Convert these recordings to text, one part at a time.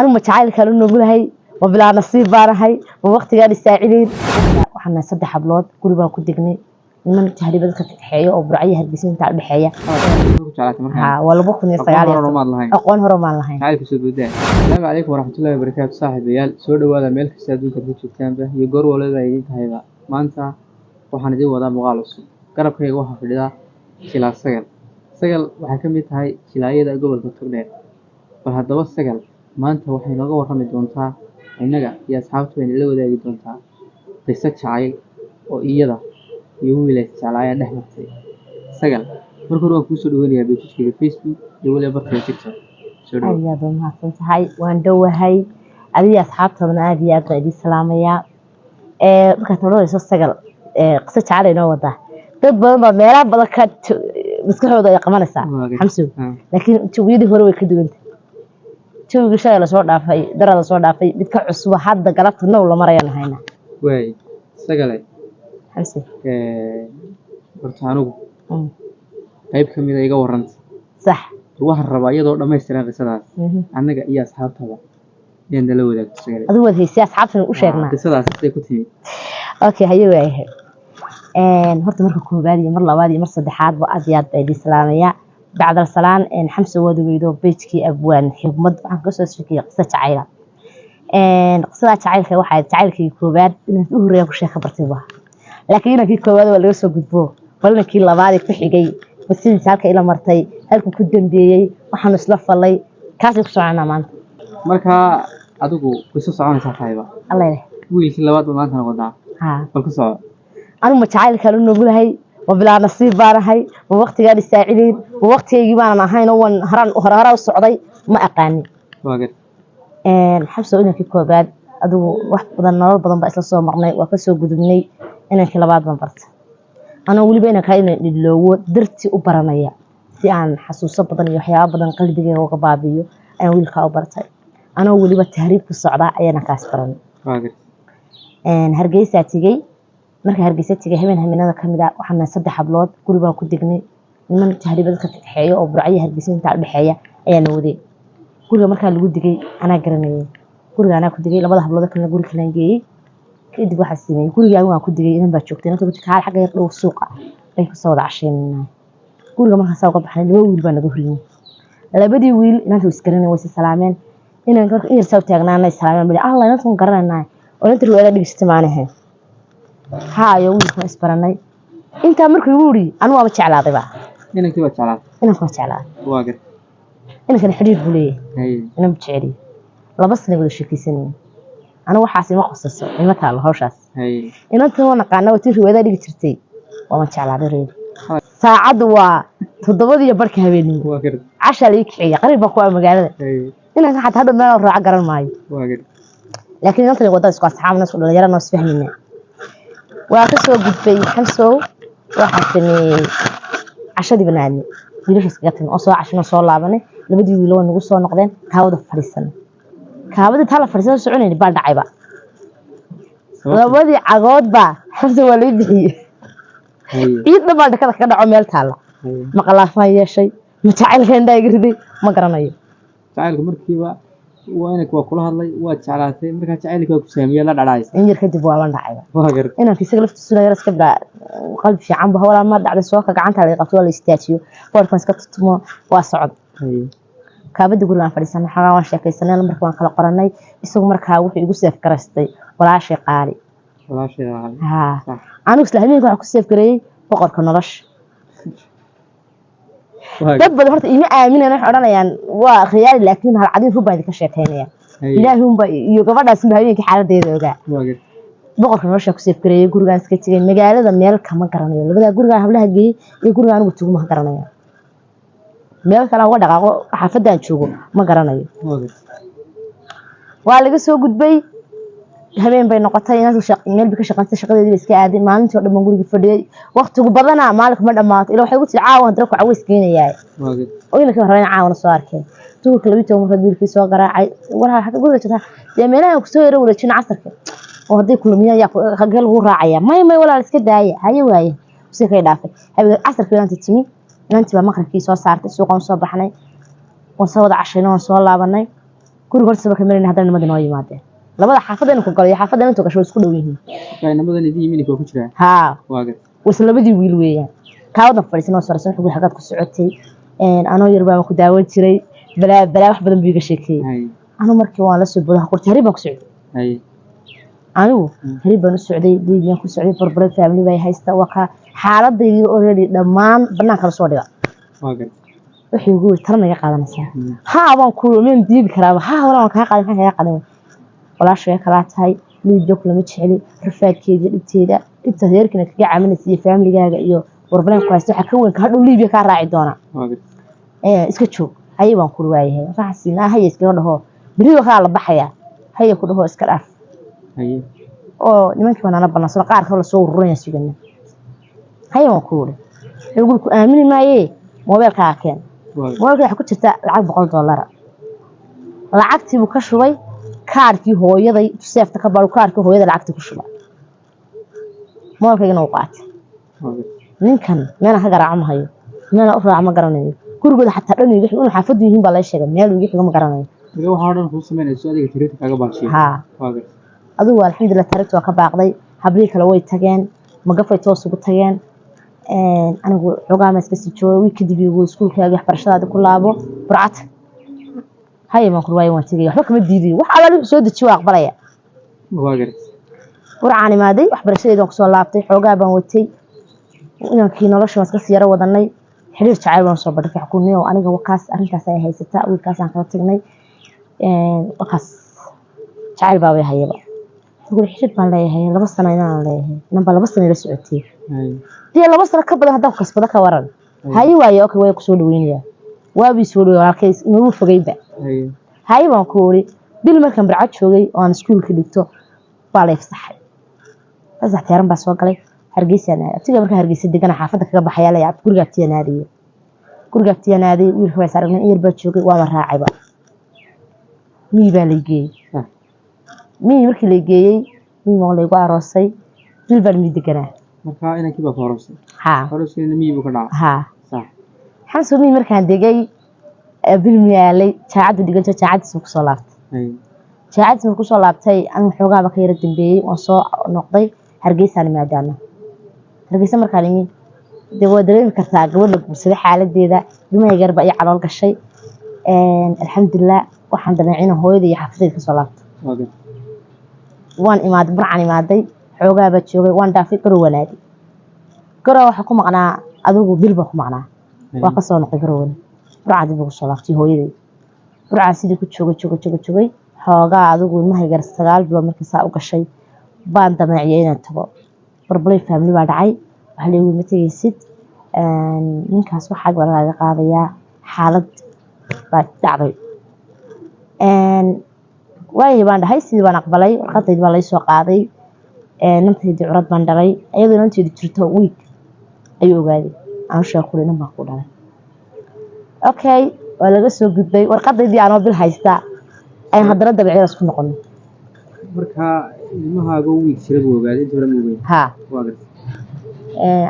أنا متعايل كانوا نقول هاي وبلا نصيب بار هاي ووقت قال الساعدين وحنا صدح بلاد كل ما كنت جني من تهريب ذكر الحياة أو برعية هالجسم تاع الحياة ها ولا بكون يستعجل أقوان هرمان لهين عارف السودان. السلام عليكم ورحمة الله وبركاته صاحب يال سود وهذا ملك السادون كبير كان به يجور ولا ذا هيبة ما أنت وحنا وضع مغالص قرب كي واحد في ذا شلا سجل وحكمت هاي شلاية ذا قبل كتبنا فهذا بس سجل ما أنت وحين نجوا رقم دونتها إنك يا أصحاب بين اللي وذا دونتها قصة شعيل وإياه يقول لك شعلاية نحمتي سجل مركور كوسو دوينيا بيجي فيسبوك يقول بركة تيك توك أيوة ما فهمت هاي وندوه هاي أبي أصحابها من أبي أبغى دي سلامية كتبوا لي سجل قصة على نوضة طب ما ميرا بدك مسكوا ذا يقمن الساعة حمسو لكن تويدي هروي كده أنت توي شيء لا صور دافعي درا لا صور دافعي بتكعسوا حد قلبت النوم ولا مرة أنا هنا واي سجلي حمسو برتانو qayb kamid ah iga warranta صح waxaan rabaa iyadoo dhameystiran qisadaas anaga iyo asxaabtada inaan la wadaagto sagale aduu wadaysi asxaabtana u sheegnaa qisadaas sidee ku timi okay haye waayahay horta marka koobaad iyo mar labaad iyo mar saddexaad ba aad iyo aad bay islaamaya bacda salaan xamso wadagaydo beejkii abwaan xigmad waxaan ka soo sheekay qisa jacayl qisada jacaylka waxay jacaylkii koobaad inaan u horeeyo ku sheeko bartay laakiin inakii koobaad waa laga soo gudbo walna kii labaad ku xigay sidii halka ila martay halku ku dambeeyay waxaan isla falay kaas ku soconaa maanta marka adigu qiso soconaysa taayba allah wiilkii labaad maanta noqdaa bal ku soco أنا متعايل كانوا نقول هاي وبلا نصيب بار هاي ووقت قال الساعدين ووقت يجي معنا هاي نون هران والسعودي ما أقاني واجد حبسوا إنك كوباد أدو واحد بدن نور بدن بأسل صوم مرني وكسو قدمني إنك لبعض من برت أنا أقول بينك هاي اللي درتي وبرنايا في عن حسوس بدن يحيى بدن قلبي وقبابيو أنا أقول كاو برتاي أنا أقول بالتهريب في الصعداء أنا كاسبرني واجد هرجيسة تيجي marka hargeysa tigay habeenada kamid ah waxaan saddex hablood guriga ku dignay niman tahriibada ka taxeeyo oo burcaya hargeysa inta dhaxeeya ayaa waday guriga marka lagu digay ana garanayay guriga ana ku digay labada hablood kale guriga kale geeyay kadib waxa sameeyay guriga waan ku digay inaan ba joogtay inta ku taxaal xagga yar dhow suuqa ay ku soo wadaasheen guriga marka soo qabaxay laba wiil baa naga horiyay labadii wiil inaan is garanay way salaameen inaan ka soo taagnaanay salaameen bari allah inaan garanay oo inta ruwaada dhigistay maanahay هايو ويكون إسبرناي أنت أمرك يقولي أنا ما بتشعل هذا بقى إنك تبغى تشعل أنا ما بتشعل واجد إنك الحرير بولي أنا بتشعري لا بس نقول الشيء سنين أنا وحاسي ما خصص ما تعال هوشاس إن أنت هو نقعنا وتيجي وذا اللي ترتي وما تشعل هذا ريد ساعد وتضبط يا بركة هبيني واجد عشان ليك حية قريب أخوة مقالة إنك حتى هذا ما راح قرر معي واجد لكن أنت اللي وضعت أصحاب ناس ولا يرى ناس فهمنا وأكسو قد حمسو وحسني عشادي بنادي يلوش سقطن أصلا عشان صار لعبني لبدي يلون نقص نقدين كهود فريسن كهود تلا فريسن سعوني اللي بعد عيبة لبدي عقود با حمسو وليدي يطلع بعد كذا عمل تلا ما قلاف ما هي شيء متعال كان دا يقردي ما قرنايو تعال مركبة وأنك وكل هذا وتشعلاتي مركها تعالك وكسامية لا دعايس إني كدب والله دعاية واجد أنا في سقف السنة يرس كبر قلب في عم بهولا ما دعد السواق قعنت على قطوة الاستاتيو فوركن سكت تمو واسعد كابد يقول لنا فريسان حرام وشكل سنة المركب خلق قرناي يسوق مركها وفي يقول سيف كرستي ولا شيء قاري ولا شيء قاري ها أنا وسلامي يقول عكس سيف كري بقر كنرش دب هرت إيمي آمين أنا حرنا يعني وخيال لكن هالعديد هو بعد كشيتين يعني إلهي هم يقبض اسمه هاي كحالة ديرة بقولك نرشة كسيف كريه جورجان سكتين مجال هذا ميل كمان كرنيه لبدا جورجان حبله هجي يجورجان وتشوفه ما كرنيه ميل كلا هو دقاقه حفظة تشوفه ما كرنيه وعلى جسوا جود بي habeen bay noqotay inaad meel bi ka shaqeynta shaqadeedii iska aaday maalintii oo dhan guriga fadhiyay waqtigu badana maalin ma dhamaato ilaa waxay ku tii caawan dara ku caweys keenayay oo ilaa rabeen caawan soo arkay tuulka labito markad wiilkii soo garaacay waxa xaq guriga jirta deemeelaha ku soo yara wareejin casarka oo haday kulmiya yaa xaqal ugu raacaya may walaal iska daaya haye waaye si kay dhaafay habeen casarka inta timi inta ba maqribkii soo saartay suuqan soo baxnay oo soo wada cashayna oo soo laabanay guriga hortiisa ka marin haddana nimadii noo yimaadeen labada xaafadana ku galay xaafadana intuu gasho isku dhow yihiin nimadan idin yimid ku jiraan haa waa gad wasla labadii wiil weeyaan kaawada fadhiisan oo sarsan wuxuu xagad ku socotay anoo yar baan ku daawan jiray balaa wax badan biiga sheekay anoo markii waan la soo bodaa qorti hariib baan ku socday anigu hariib baan u socday diibiyan ku socday barbaray family bay haysta waka xaaladayda already dhammaan banaanka la soo dhiga waa gad wixii ugu taranaga qaadanaysaa haa baan ku meen diibi karaa haa waan ka qaadan kaga qaadan walaashay kala tahay liibiyo kulama jeceli rafaadkeeda dhibteeda inta heerkina kaga caaminaysa family-gaaga iyo warbaahin ku haysto waxa ka weyn ka hadhow liibiya ka raaci doona iska joog haye baan ku waayahay raxsina haye iska dhaho biriyo ka la baxaya haye ku dhaho iska dhaaf haye oo nimankii wana banaan qaar kale soo ururaya sugana haye waan ku wuri ugu ku aamini maaye mobilka keen mobilka waxa ku jirta lacag $100 lacagtii buu ka shubay kaarkii hooyaday seefta ka baro kaarkii hooyada lacagta ku shubay mobilkayna uu qaatay ninkan meel ka garaac hayo meel u raac ma garanayo gurigooda xataa dhan wixii uu xaafadu yihiin baa la sheegay meel wixii ma garanayo waxa dhan ku sameynayso adiga tiriirta kaga baashay ha adigu alxamdulillah tariirta waa ka baaqday habli kale way tageen magafay toos ugu tageen anigu xogaa ma iska sii joogay week kadib igu iskuulkaaga waxbarashada ku laabo burcad haye ma ku waayay waan tagay waxba kama diiday wax alaab soo dejiyo aqbalaya waa garay burcaan imaaday waxbarashadeedan ku soo laabtay xogaa baan watay inankii nolosha iska sii yara wadanay xiriir jacayl baan soo badhay xukuumay oo aniga wakaas arintaas ay haysataa wiilkaas aan kala tagnay wakaas jacayl baa way hayaba ugu xiriir baan leeyahay 2 sano inaan leeyahay namba 2 sano la socotay dii 2 sano ka badan hadaan kasbada ka waran haye waayo okay way ku soo dhaweynaya waabi soo dhaweeyay halkaas inuu fogayba haye baan ku wari bil markaan barcad joogay oo aan iskuulka dhigto baa la ifsaxay asax tiyaaran baa soo galay hargeysa atiga marka hargeysa degan xaafada kaga baxaya la yaab guriga tiyaanaadii wiilka way saaran yar baa joogay waa raacayba mii baa la geeyay mii markii la geeyay mii ma la igu aroosay bil baa mii deganaa marka inankii baa aroosay ha aroosayna mii buu ka dhacay ha sax xasan mii markaan degay bil miyaalay jaacadu dhiganto jaacadiisa ku soo laabtay jaacadiisa ku soo laabtay aan xoogaa ba ka yara dambeeyay oo soo noqday hargeysa maadaama hargeysa markaan imi dawada dareemi kartaa gabadha guursaday xaaladeeda dumay garba ay calool gashay alxamdulillah waxaan dabeecina hooyada iyo xaafadayda ka soo laabtay waan imaaday burcaan imaaday xoogaa ba joogay waan dhaafay garowanaadi garow waxa ku maqnaa adigu bilba ku maqnaa waa ka soo noqday garowna burcaan dib ugu soo laabtay hooyaday burcaan sidii ku joogay xoogaa adigu ilmaha yar 9 bilood markii saa u gashay baan dameeciyay inaan tago barbalay family baa dhacay waxa la igu matagaysid ninkaas waxa laga qaadayaa xaalad baa dhacday waayay baan dhahay sidii baan aqbalay warqadeed baa la soo qaaday nantaydi curad baan dhalay iyadoo nantaydi jirto week ayuu ogaaday aan sheekay inaan baa ku dhalay okay waa laga soo gudbay warqadeedii aan bil haysta ay haddana dabeecada isku noqon marka ilmahaaga week jira buu ogaaday inta hore ma ogeyn ha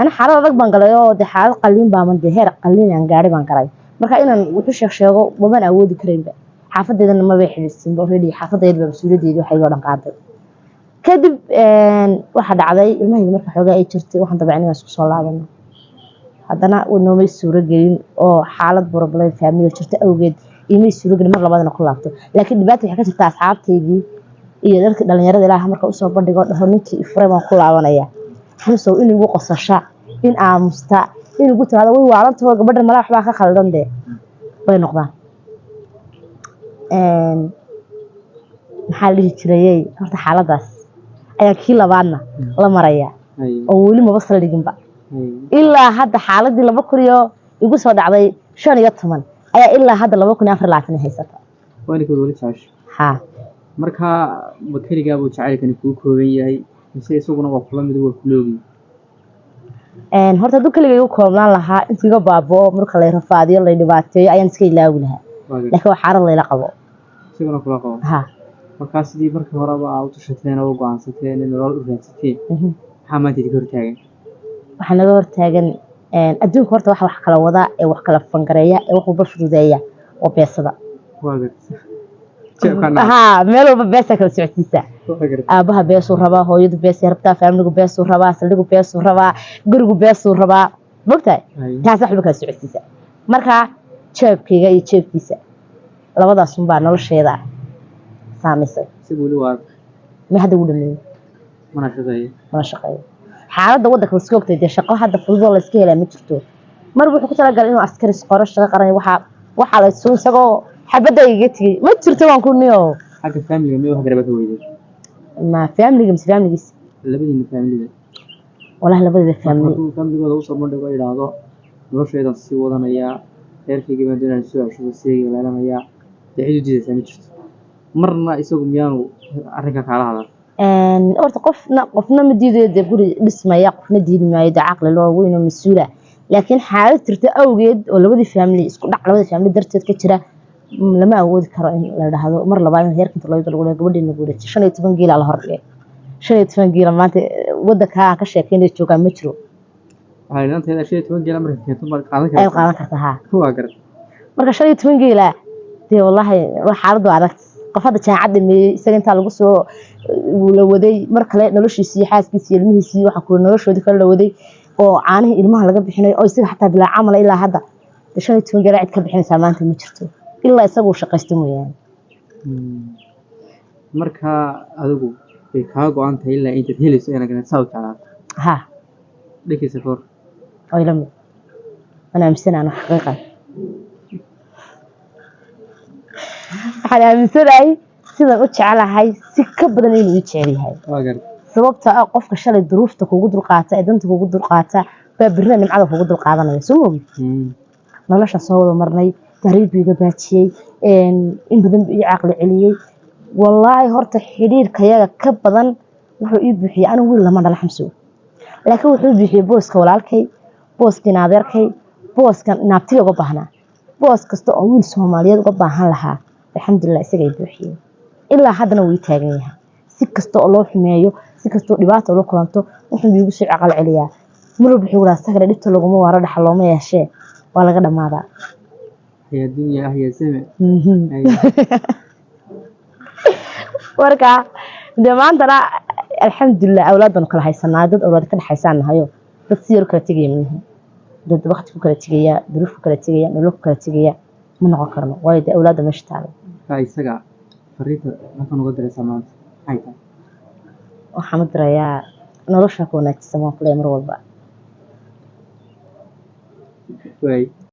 ana xaalad adag baan galay oo xaalad qalliin baa man heer qalliin aan gaari baan galay marka inaan wuxuu sheego waban awoodi kareynba xaafadeedana ma bay xiriirsan already xaafadeedba mas'uuliyadeedu waxay oo dhan qaaday kadib waxa dhacday ilmahayga marka xoogaa ay jirtay waxaan dabeecnaa isku soo laabano haddana uu noomay suuro gelin oo xaalad problem family jirta awgeed imay suuro gelin mar labadana ku laabto laakiin dhibaato waxa ka jirta asxaabteydii iyo dadka dhalinyarada ilaaha marka u soo bandhigo dhaho ninkii ifray baan ku laabanaya xamso in ugu qosasha in aamusta in ugu tiraado way waalanto gabadha mala waxba ka khaldan de way noqdaan maxaa la jiray horta xaaladaas ayaa kii labaadna la maraya oo weli ma basal dhiginba ilaa hadda xaaladii 200 igu soo dhacday 15 ayaa ilaa hadda 2024 haysata wani ku wali taash ha marka bakariga buu jacaylkan ku kooban yahay mise isaguna waa kula mid waa kuloogi horta dad kaliya uu koobnaan lahaa intiga baabo marka la rafaadiyo la dhibaateeyo ayaan iska ilaawi lahaa laakiin waxa xaran la qabo isaguna kula qabo ha marka sidii markii hore baa u tashateen oo go'aansateen in nolol u raadsateen maxaa maanta idin hortaagan waxa naga hortaagan adduunka horta wax kala wada ee wax kala fangareeya ee wax walba fududeeya oo beesada ها meel walba beesa kala socodsiisa aabaha beesuu rabaa hooyadu beesay rabtaa faamiligu beesuu rabaa saldhigu beesuu rabaa gurigu beesuu rabaa mogtahay taas waxba kala socodsiisa marka jeebkayga iyo jeebkiisa labadaas unbaa nolosheeda saamaysay ma hadda ugu dhameeyey mana shaqeeyo xaaladda waddanka la iska ogtay dee shaqo hadda fududoo la iska helaa ma jirto mar wuxuu ku talagalay inuu askari qoro shaqo qaran waxaa la isugu isagoo xabadda iga tegey ma jirto waan ku niyo xagga faamiliga miyuu hagaraba ka weyday ma faamiliga mise faamiligiisa labadiina faamiliga walahi labadeeda faamili faamiligooda usoo bandhigo idhaahdo nolosheedan sii wadanayaa reerkayga baan doonaan soo ceshuba seegi laalanayaa dee cid u diidaysaa ma jirto marna isagu miyaanu arrinka kaala hadal horta qofna ma diidayo dee guri dhismaya qofna diidi maayo dee caqli loo weyn oo mas-uula laakiin xaalad jirta awgeed oo labadii faamili isku dhac labadii faamili darteed ka jira lama awoodi karo in la dhahdo mar labaad in heerkinta loo lagu gabadheena guuray 15 giila la hordhigay 15 giila maanta waddanka ka sheekeynay joogaa ma jiro waxay leedahay 15 giila marka keento mar qaadan kartaa ha waa gar marka 15 giila dee wallahi wax xaaladu adag qof hadda jaacad dhameeyay isaga inta lagu soo la waday mar kale noloshiisii xaaskiisii ilmihiisii waxa ku noloshoodii kala la waday oo caanaha ilmaha laga bixinayo oo isaga xataa bilaa camal ilaa hadda 15 giila cid ka bixinaysa maanta ma jirto ilaa isagu shaqaysto mooyaan marka adigu way ka go'an tahay ilaa inta helayso inaad ganacsi u jeclaato ha dhikiisa for oo ila mid ana aaminsanaa xaqiiqa waxaan aaminsanahay sidaan u jecelahay si ka badan inuu i jecel yahay sababta ah qofka shalay duruufta kugu dulqaata ee danta kugu dulqaata baa birna nimcada kugu dulqaadanaya soo moogid nolosha soo wada marnay tariibiga baajiyay in badan ii caqli celiyay wallaahi horta xiriirkayaga ka badan wuxuu ii buuxiyay anigu wiil lama dhala xamso laakiin wuxuu buuxiyay booska walaalkay booska naadeerkay booska naabtiga uga baahnaa boos kasta oo wiil Soomaaliyeed uga baahan lahaa alxamdulillah isaga ay buuxiyay ilaa haddana wuu taagan yahay si kasta oo loo xumeeyo si kasta oo dhibaato loo kulanto wuxuu iigu soo caqal celiyaa mar walba wuxuu walaastaa kale dhibta laguma waara dhaxal looma yeeshee waa laga dhamaadaa يا دنيا يا سمع warka de maantana alxamdulillah awlaadana kala haysanaa dad awlaad ka dhaxaysanahayo dad si yar kala tagayeen dad waqti ku kala tagaya duruuf ku kala tagaya nolol ku kala tagaya ma noqon karno way de awlaad meesha taalo isaga fariinta waxaan uga diray samaanta ay tahay waxaan u dirayaa nolosha ku wanaagsan oo kale mar walba way